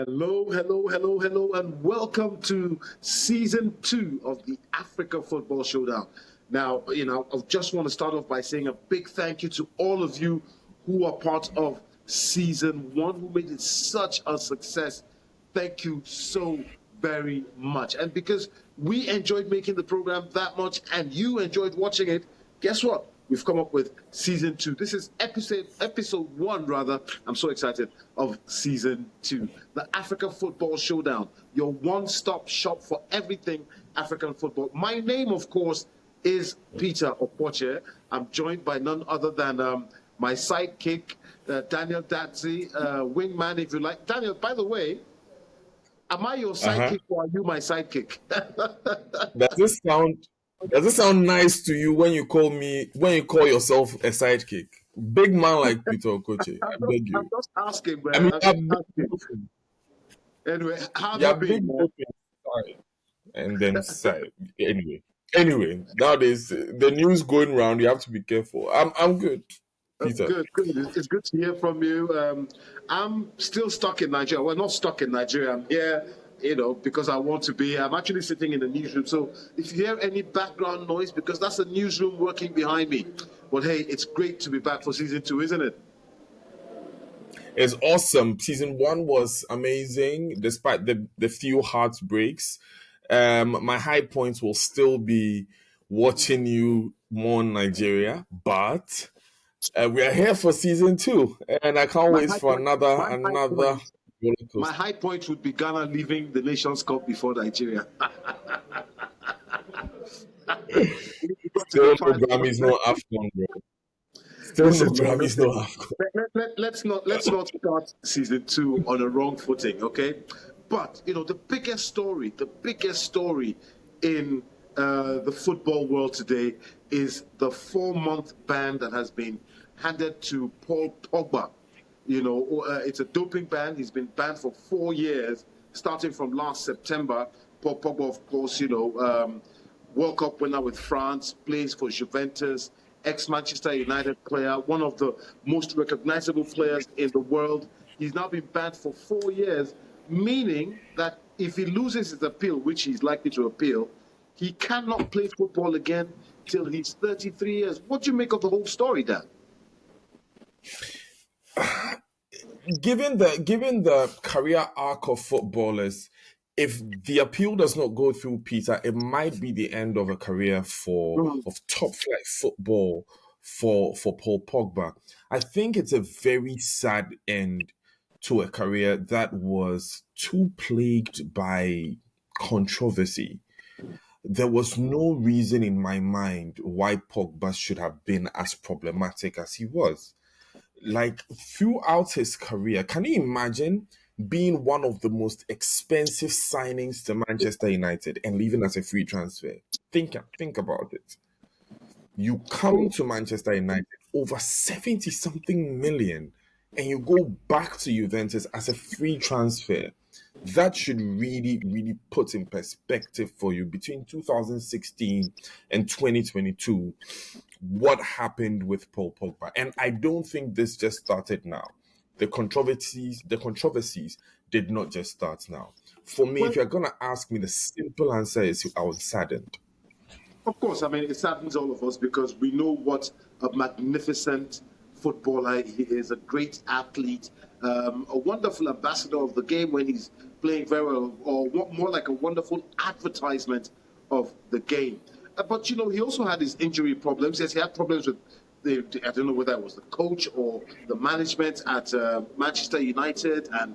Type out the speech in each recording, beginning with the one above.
Hello, hello, hello, hello, and welcome to season 2 of the Africa Football Showdown. Now, I just want to start off by saying a big thank you to all of you who are part of season 1, who made it such a success. Thank you so very much. And because we enjoyed making the program that much and you enjoyed watching it, guess what? We've come up with season 2. This is episode 1, rather. I'm so excited, of season 2. The Africa Football Showdown, your one-stop shop for everything African football. My name, of course, is Peter Opoche. I'm joined by none other than my sidekick, Daniel Datzi, wingman, if you like. Daniel, by the way, am I your sidekick or are you my sidekick? Does this sound does it sound nice to you when you call yourself a sidekick? Big man like Peter Okoche, I beg I'm you. just asking, man. I mean, I'm you're just big asking. open. Anyway, how have you You're been, big man? open side and then side. Anyway, nowadays the news going around, you have to be careful. I'm good, Peter. Good, good. It's good to hear from you. I'm still stuck in Nigeria. Well, not stuck in Nigeria. I'm here, because I want to be. I'm actually sitting in the newsroom. So if you hear any background noise, because that's the newsroom working behind me. But hey, it's great to be back for season 2, isn't it? It's awesome. Season 1 was amazing, despite the few heartbreaks. My high points will still be watching you mourn Nigeria, but we are here for season 2, and I can't My wait high for point, another my high another point, roller my coaster. high point would be Ghana leaving the Nations Cup before Nigeria. We got to the Still no final. Grammys, no AFCON, bro. Still no Listen, man, Grammys, no listen. AFCON. Let's not start season 2 on a wrong footing, okay? But the biggest story in the football world today is the 4-month ban that has been handed to Paul Pogba. It's a doping ban. He's been banned for 4 years, starting from last September. Paul Pogba, of course, World Cup winner with France, plays for Juventus, ex-Manchester United player, one of the most recognizable players in the world. He's now been banned for 4 years, meaning that if he loses his appeal, which he's likely to appeal, he cannot play football again till he's 33 years. What do you make of the whole story, Dan? Given the career arc of footballers, if the appeal does not go through, Peter, it might be the end of a career for Mm. of top flight football for Paul Pogba. I think it's a very sad end to a career that was too plagued by controversy. There was no reason in my mind why Pogba should have been as problematic as he was. Like throughout his career, can you imagine being one of the most expensive signings to Manchester United and leaving as a free transfer? Think about it. You come to Manchester United over 70 something million and you go back to Juventus as a free transfer. That should really, really put in perspective for you between 2016 and 2022 what happened with Paul Pogba. And I don't think this just started now. The controversies did not just start now. For me, if Well, you're gonna ask me, the simple answer is I was saddened. of course, I mean, it saddens all of us because we know what a magnificent footballer he is, a great athlete, a wonderful ambassador of the game when he's playing very well, or more like a wonderful advertisement of the game. But, he also had his injury problems. Yes, he had problems with I don't know whether it was the coach or the management at Manchester United, and,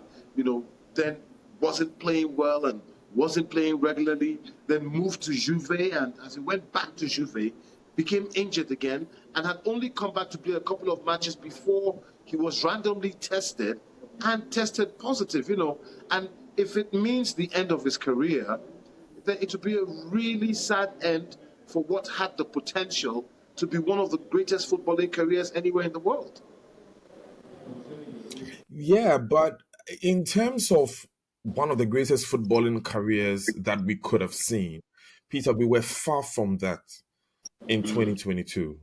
then wasn't playing well and wasn't playing regularly, then moved to Juve, and as he went back to Juve, became injured again, and had only come back to play a couple of matches before he was randomly tested and tested positive, And if it means the end of his career, then it would be a really sad end for what had the potential to be one of the greatest footballing careers anywhere in the world. Yeah, but in terms of one of the greatest footballing careers that we could have seen, Peter, we were far from that in 2022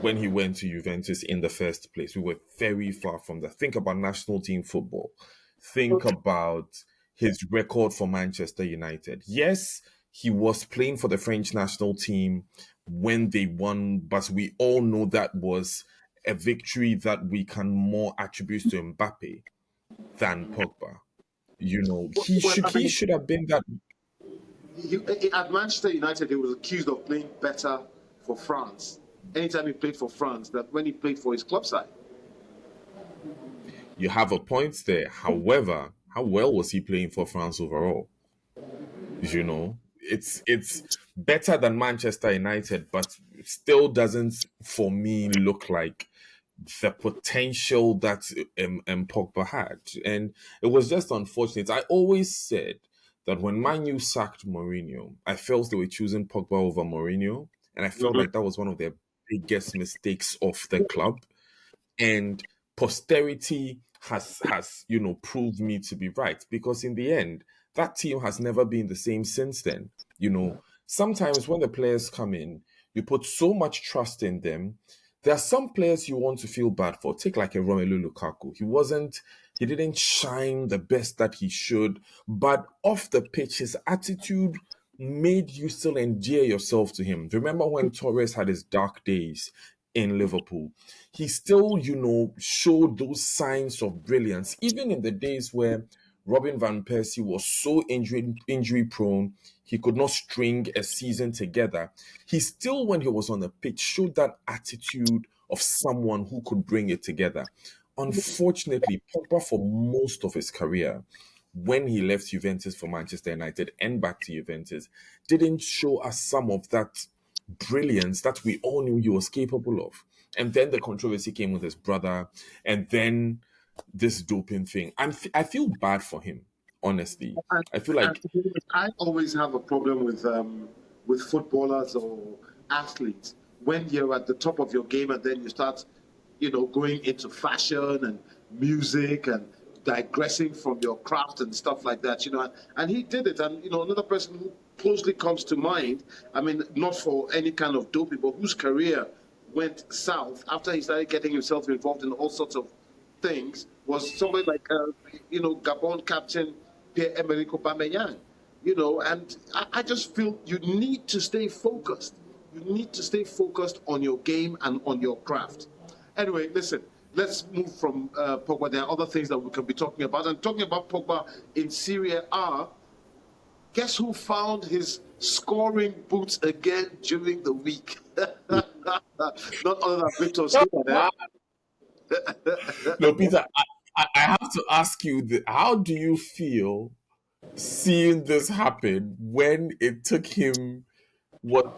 when he went to Juventus in the first place. We were very far from that. Think about national team football. think about his record for Manchester United. Yes, he was playing for the French national team when they won, but we all know that was a victory that we can more attribute to Mbappe than Pogba. You know, he Well, should I he mean, should have been that. at Manchester United, he was accused of playing better for France. Anytime he played for France, that when he played for his club side. You have a point there. However, how well was he playing for France overall? You know, it's better than Manchester United, but still doesn't for me look like the potential that Pogba had. And it was just unfortunate. I always said that when Man U sacked Mourinho, I felt they were choosing Pogba over Mourinho, and I felt like that was one of their biggest mistakes of the club. And posterity has proved me to be right, because in the end that team has never been the same since then. Sometimes when the players come in, you put so much trust in them. There are some players you want to feel bad for. Take like a Romelu Lukaku. He didn't shine the best that he should, but off the pitch his attitude made you still endear yourself to him. Remember when Torres had his dark days in Liverpool? He still, showed those signs of brilliance, even in the days where Robin van Persie was so injury prone, he could not string a season together. He still, when he was on the pitch, showed that attitude of someone who could bring it together. Unfortunately, Pogba, for most of his career, when he left Juventus for Manchester United and back to Juventus, didn't show us some of that brilliance that we all knew he was capable of. And then the controversy came with his brother, and then this doping thing. I feel bad for him, honestly. And, I feel and like I always have a problem with footballers or athletes when you're at the top of your game and then you start, going into fashion and music and digressing from your craft and stuff like that. And he did it. And another person who closely comes to mind, I mean, not for any kind of doping, but whose career went south after he started getting himself involved in all sorts of things, was somebody like Gabon captain Pierre-Emerick Aubameyang. And I just feel you need to stay focused. You need to stay focused on your game and on your craft. Anyway, listen, let's move from Pogba. There are other things that we can be talking about. And talking about Pogba in Serie A, guess who found his scoring boots again during the week? Not other than Victor Osimhen. no, Peter. I have to ask you, how do you feel seeing this happen when it took him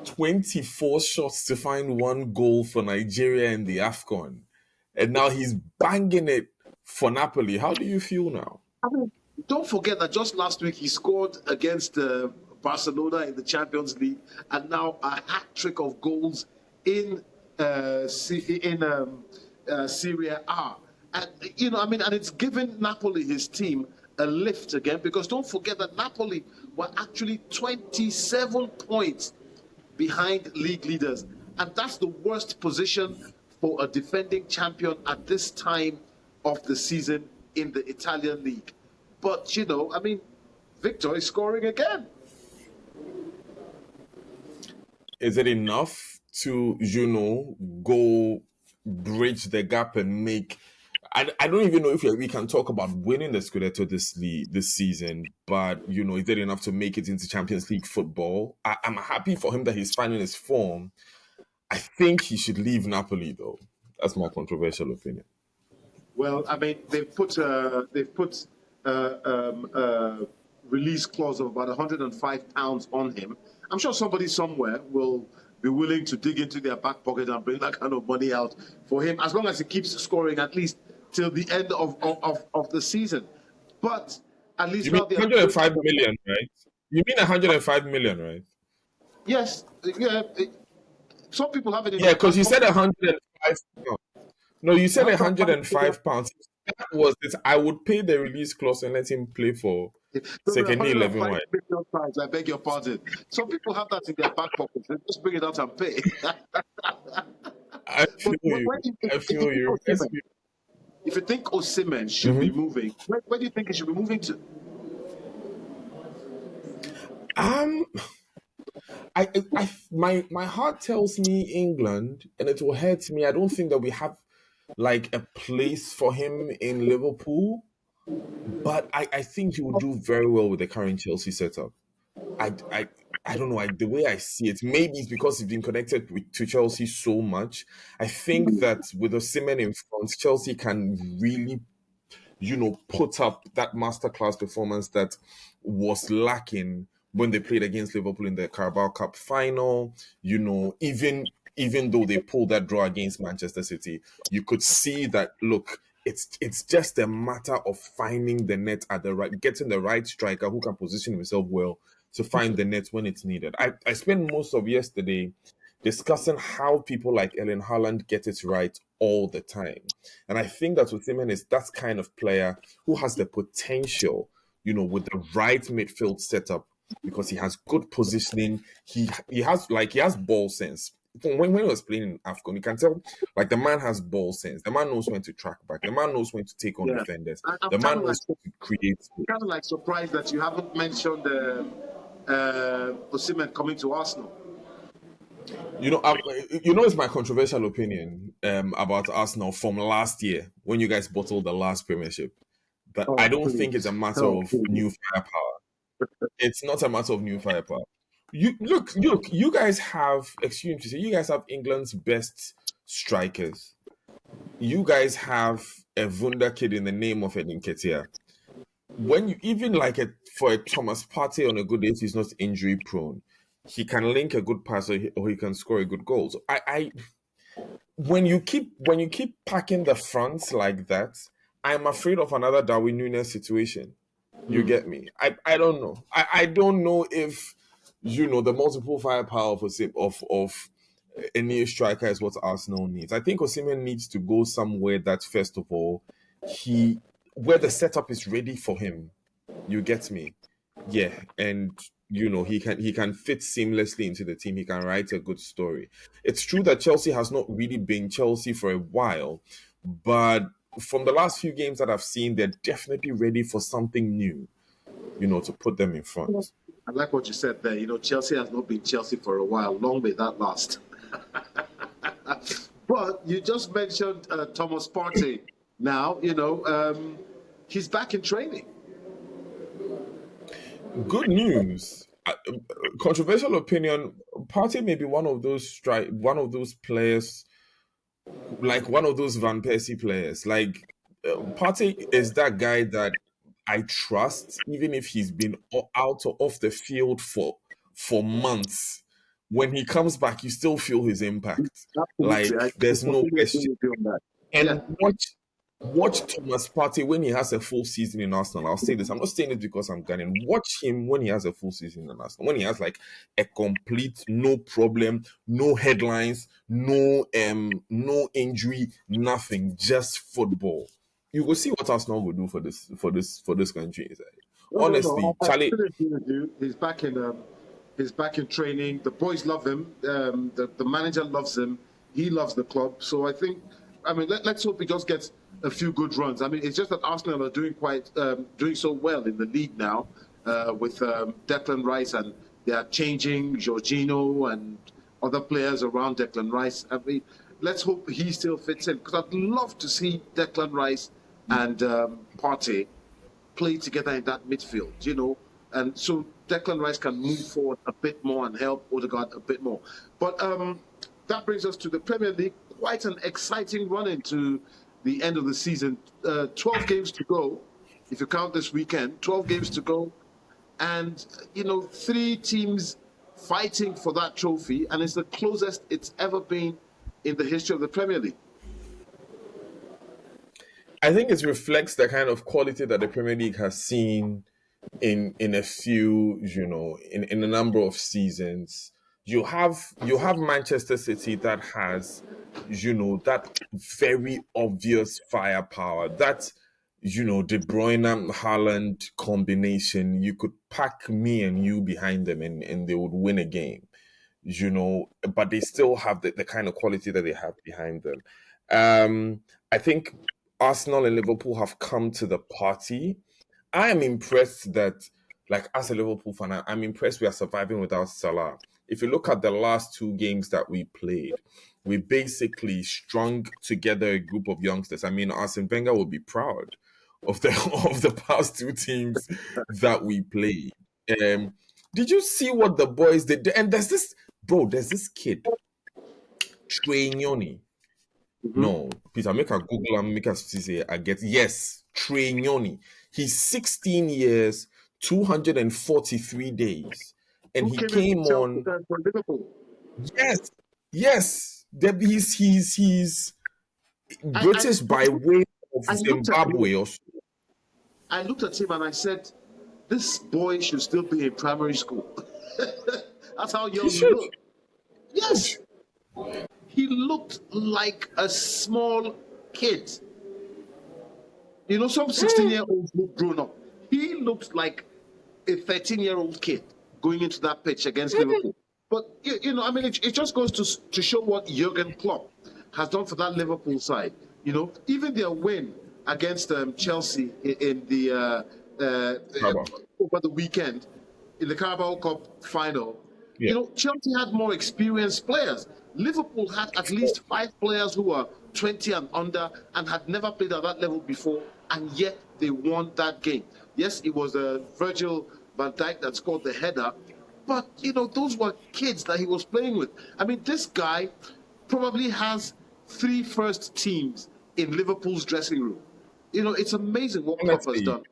24 shots to find one goal for Nigeria in the AFCON, and now he's banging it for Napoli? How do you feel now? Don't forget that just last week he scored against Barcelona in the Champions League, and now a hat trick of goals in Serie A. And and it's given Napoli, his team, a lift again, because don't forget that Napoli were actually 27 points behind league leaders, and that's the worst position for a defending champion at this time of the season in the Italian league. But Victor is scoring again. Is it enough to go bridge the gap and make? I don't even know if we can talk about winning the Scudetto this season, but is it enough to make it into Champions League football? I'm happy for him that he's finding his form. I think he should leave Napoli, though. That's my controversial opinion. Well, I mean, they've put release clause of about £105 on him. I'm sure somebody somewhere will be willing to dig into their back pocket and bring that kind of money out for him, as long as he keeps scoring at least till the end of the season. But at least you mean now 105 million, right? You mean 105 million, right? Yes, yeah. Some people have it in Yeah, because you said pocket. 105 pounds. No, you said 105 pounds. That was it. I would pay the release clause and let him play for second 11 wide. Pounds, I beg your pardon. Some people have that in their back pocket. They just bring it out and pay. I feel you. I feel you. if you think Osimhen should be moving, where do you think he should be moving to? Um, my heart tells me England, and it will hurt me. I don't think that we have like a place for him in Liverpool, but I think he will do very well with the current Chelsea setup. I I I don't know. The way I see it, maybe it's because he's been connected to Chelsea so much. I think that with Osimhen in front, Chelsea can really, put up that masterclass performance that was lacking when they played against Liverpool in the Carabao Cup final. Even though they pulled that draw against Manchester City, you could see that look, it's just a matter of finding the net at getting the right striker who can position himself well to find the net when it's needed. I spent most of yesterday discussing how people like Erling Haaland get it right all the time. And I think that Osimhen is that kind of player who has the potential, with the right midfield setup, because he has good positioning. He has ball sense. When he was playing in AFCON, you can tell like the man has ball sense. The man knows when to track back. The man knows when to take on Yeah. defenders. I'm The kind man of like knows to create. kind of like surprised that you haven't mentioned Osimhen coming to Arsenal. It's my controversial opinion about Arsenal from last year when you guys bottled the last Premiership. But I don't think it's a matter of new firepower. It's not a matter of new firepower. You guys have, excuse me to say, you guys have England's best strikers. You guys have a wunderkid in the name of Edin Ketia. When you even like it for a Thomas Partey on a good day, if he's not injury prone, he can link a good pass or he can score a good goal. So I when you keep packing the fronts like that, I'm afraid of another Darwin Núñez situation. You get me? I don't know. I don't know if the multiple firepower of a new striker is what Arsenal needs. I think Osimhen needs to go somewhere that first of all he where the setup is ready for him. You get me? Yeah, and he can fit seamlessly into the team. He can write a good story. It's true that Chelsea has not really been Chelsea for a while, but from the last few games that I've seen, they're definitely ready for something new, to put them in front. I like what you said there. Chelsea has not been Chelsea for a while. Long may that last. But you just mentioned Thomas Partey. Now, he's back in training. Good news. Controversial opinion. Partey may be one of those players, like one of those Van Persie players. Like Partey is that guy that I trust, even if he's been out or off the field for months. When he comes back, you still feel his impact. Absolutely. Like there's no completely agree question. with you on that. And Yeah. watch Thomas Partey when he has a full season in Arsenal. I'll say this. I'm not saying it because I'm Ghanaian. Watch him when he has a full season in Arsenal. When he has like a complete, no problem, no headlines, no injury, nothing, just football. You will see what Arsenal will do for this country. Honestly, I Charlie. couldn't agree with you. He's back in training. The boys love him. The manager loves him. He loves the club. So I think, let's hope he just gets a few good runs. It's just that Arsenal are doing so well in the league now with Declan Rice, and they are changing Jorginho and other players around Declan Rice. Let's hope he still fits in, because I'd love to see Declan Rice and Partey play together in that midfield, and so Declan Rice can move forward a bit more and help Odegaard a bit more. But that brings us to the Premier League. Quite an exciting run into the end of the season. 12 games to go, if you count this weekend. 12 games to go, and 3 teams fighting for that trophy, and it's the closest it's ever been in the history of the Premier League. I think it reflects the kind of quality that the Premier League has seen in a few, in a number of seasons. You have Manchester City that has, that very obvious firepower. That, De Bruyne Haaland combination. You could pack me and you behind them, and they would win a game. But they still have the kind of quality that they have behind them. I think Arsenal and Liverpool have come to the party. I am impressed that, like, as a Liverpool fan, I'm impressed we are surviving without Salah. If you look at the last two games that we played, we basically strung together a group of youngsters. I mean, Arsene Wenger will be proud of the of the past two teams that we played. Um, did you see what the boys did? And there's this kid, Trey Nyoni. Hmm. No, Peter, make a Google and make us see. I get yes, Trey Nyoni. He's 16 years, 243 days, and Who he came in came from Chelsea on. for Liverpool? Yes, yes. He's I, British by way of I looked at him. Zimbabwe or so. I looked at him and I said, "This boy should still be in primary school." That's how He young he should. looked. Yes, he looked like a small kid. You know, some 16-year-olds look grown up. He looked like a 13-year-old kid going into that pitch against Liverpool. But, I mean, it just goes to show what Jurgen Klopp has done for that Liverpool side. You know, even their win against Chelsea in the Bravo. over the weekend in the Carabao Cup final. Yeah. Chelsea had more experienced players. Liverpool had at least 5 players who were 20 and under and had never played at that level before, and yet they won that game. Yes, it was Virgil van Dijk that scored the header, but those were kids that he was playing with. I mean, this guy probably has 3 first teams in Liverpool's dressing room. It's amazing what Klopp has Honestly, done.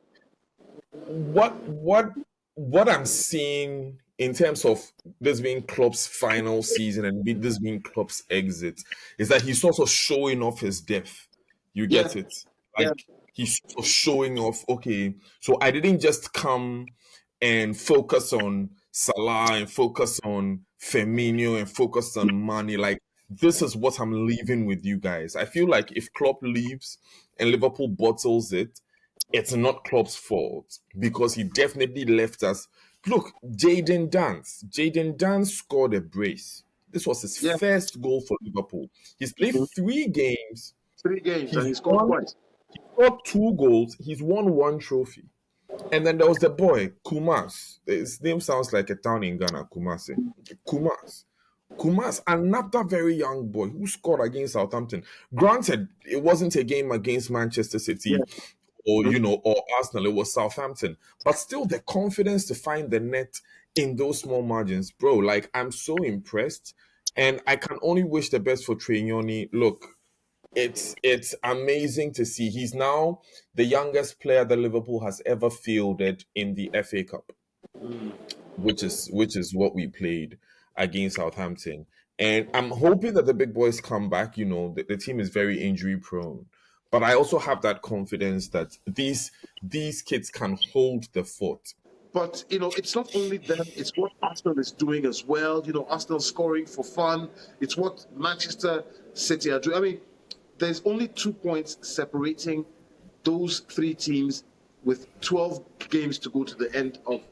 what I'm seeing in terms of this being Klopp's final season and this being Klopp's exit is that he's also showing off his depth. You Yeah, get it? yeah. Like he's sort of showing off, okay, so I didn't just come and focus on Salah and focus on Firmino and focus on Mane. Like this is what I'm leaving with you guys. I feel like if Klopp leaves and Liverpool bottles it, it's not Klopp's fault because he definitely left us. Look, Jaden Dance scored a brace. This was his Yeah, first goal for Liverpool. He's played 3 games. 3 games and He's he scored twice. scored 2 goals. He's won 1 trophy. And then there was the boy, Kumas. His name sounds like a town in Ghana, Kumasi. Kumas. Kumas, another very young boy who scored against Southampton. Granted, it wasn't a game against Manchester Yeah. City or Arsenal, it was Southampton. But still the confidence to find the net in those small margins, bro. Like I'm so impressed. And I can only wish the best for Treyoni. Look, it's amazing to see. He's now the youngest player that Liverpool has ever fielded in the FA Cup, which is what we played against Southampton. And I'm hoping that the big boys come back. The team is very injury prone, but I also have that confidence that these kids can hold the fort. But it's not only them; it's what Arsenal is doing as well. Arsenal scoring for fun. It's what Manchester City are doing. I mean, there's only 2 points separating those 3 teams with 12 games to go to the end of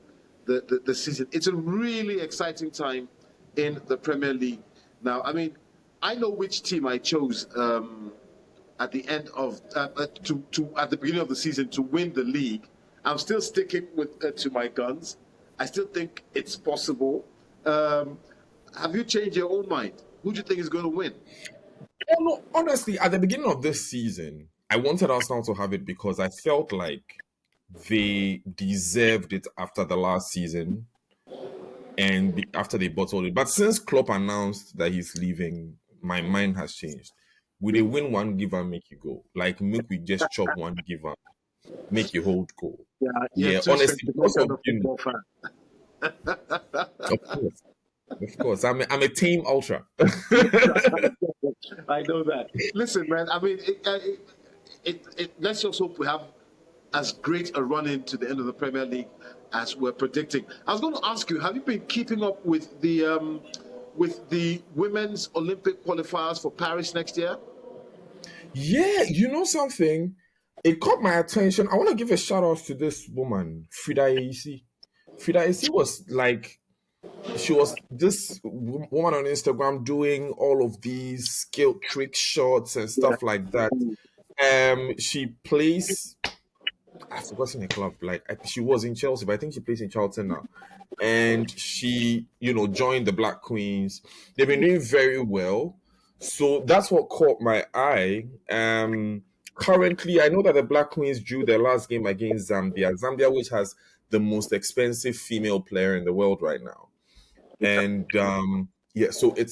the season. It's a really exciting time in the Premier League now. I mean, I know which team I chose at the end of at the beginning of the season to win the league. I'm still sticking with to my guns. I still think it's possible. Have you changed your own mind? Who do you think is going to win? Oh, no, honestly, at the beginning of this season, I wanted Arsenal to have it because I felt like they deserved it after the last season and after they bottled it. But since Klopp announced that he's leaving, my mind has changed. Will they win one giver, make you go? Like, make we just chop one giver, make you hold goal. Yeah, you're Yeah, too honestly, because of, sentimental football fan. of course. Of course. I'm a team ultra. I know that. Listen, man. I mean, let's just hope we have as great a run into the end of the Premier League as we're predicting. I was going to ask you: have you been keeping up with the women's Olympic qualifiers for Paris next year? Yeah, you know something? It caught my attention. I want to give a shout out to this woman, Frida Aisi. Frida Aisi was like, she was this woman on Instagram doing all of these skill trick shots and stuff like that. She plays. I've forgotten her club. She was in Chelsea, but I think she plays in Charlton now. And she, joined the Black Queens. They've been doing very well. So that's what caught my eye. Currently, I know that the Black Queens drew their last game against Zambia. Zambia, which has the most expensive female player in the world right now. And yeah, so it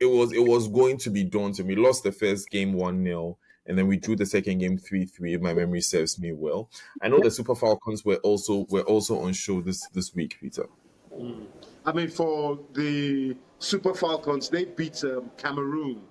was going to be daunting. We lost the first game 1-0, and then we drew the second game 3-3. If my memory serves me well. I know the Super Falcons were also on show this week, Peter. I mean, for the Super Falcons, they beat Cameroon,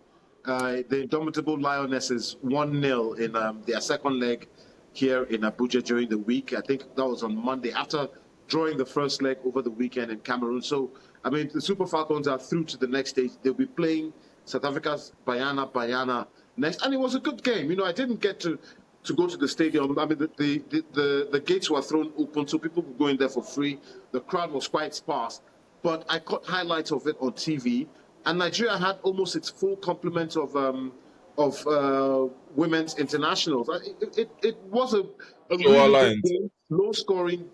the Indomitable Lionesses, 1-0 in their second leg here in Abuja during the week. I think that was on Monday after drawing the first leg over the weekend in Cameroon. So, I mean, the Super Falcons are through to the next stage. They'll be playing South Africa's Bayana next. And it was a good game. I didn't get to go to the stadium. I mean, the gates were thrown open, so people could go in there for free. The crowd was quite sparse. But I caught highlights of it on TV. And Nigeria had almost its full complement of women's internationals. It was a really good, low-scoring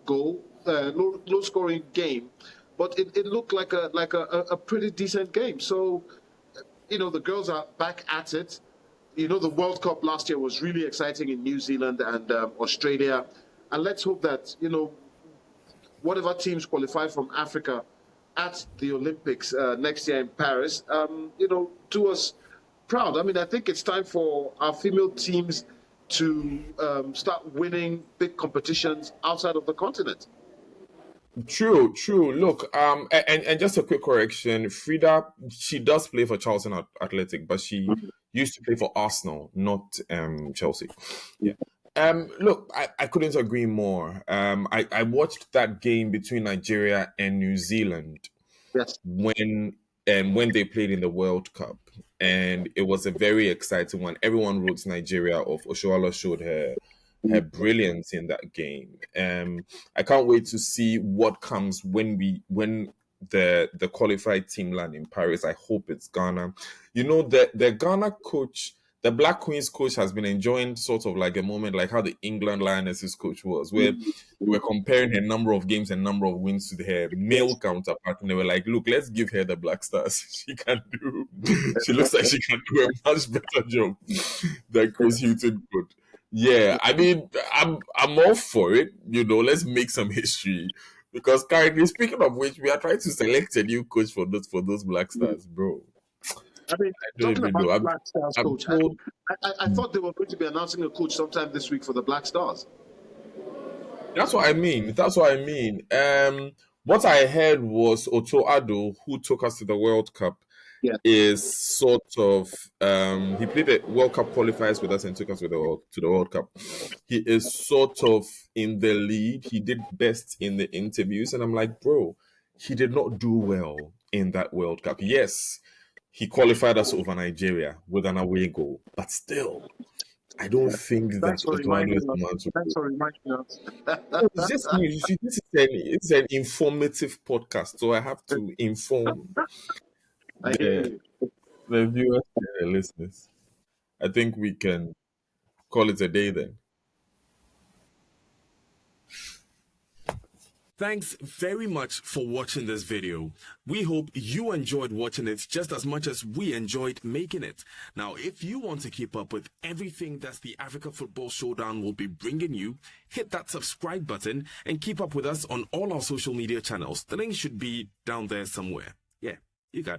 game, but it looked like a pretty decent game. So, the girls are back at it. The World Cup last year was really exciting in New Zealand and Australia, and let's hope that whatever teams qualify from Africa at the Olympics next year in Paris, do us proud. I mean, I think it's time for our female teams to start winning big competitions outside of the continent. True. Look, and just a quick correction. Frida, she does play for Charlton Athletic, but she used to play for Arsenal, not Chelsea. Yeah. Look, I couldn't agree more. I watched that game between Nigeria and New Zealand. Yes. When they played in the World Cup, and it was a very exciting one. Everyone wrote Nigeria off. Oshoala showed her brilliance in that game. I can't wait to see what comes when the qualified team land in Paris. I hope it's Ghana. The Ghana coach, the Black Queens coach, has been enjoying sort of like a moment like how the England Lionesses coach was, where they were comparing her number of games and number of wins to her male counterpart, and they were like, look, let's give her the Black Stars. She looks like she can do a much better job than Chris Hughton could. Yeah, I mean, I'm all for it. Let's make some history. Because currently, speaking of which, we are trying to select a new coach for those Black Stars, bro. I mean, talking about the Black Stars coach, I thought they were going to be announcing a coach sometime this week for the Black Stars. That's what I mean. What I heard was Otto Addo, who took us to the World Cup, is sort of he played the World Cup qualifiers with us and took us to the World Cup. He is sort of in the lead. He did best in the interviews, and I'm like, bro, he did not do well in that World Cup. Yes, he qualified us over Nigeria with an away goal, but still, I don't think that's what Otto is the man to do. Thanks for reminding us. It's just me. It's an informative podcast, so I have to inform the viewers and the listeners. I think we can call it a day then. Thanks very much for watching this video. We hope you enjoyed watching it just as much as we enjoyed making it. Now, if you want to keep up with everything that the Africa Football Showdown will be bringing you, hit that subscribe button and keep up with us on all our social media channels. The link should be down there somewhere. Yeah, you got it.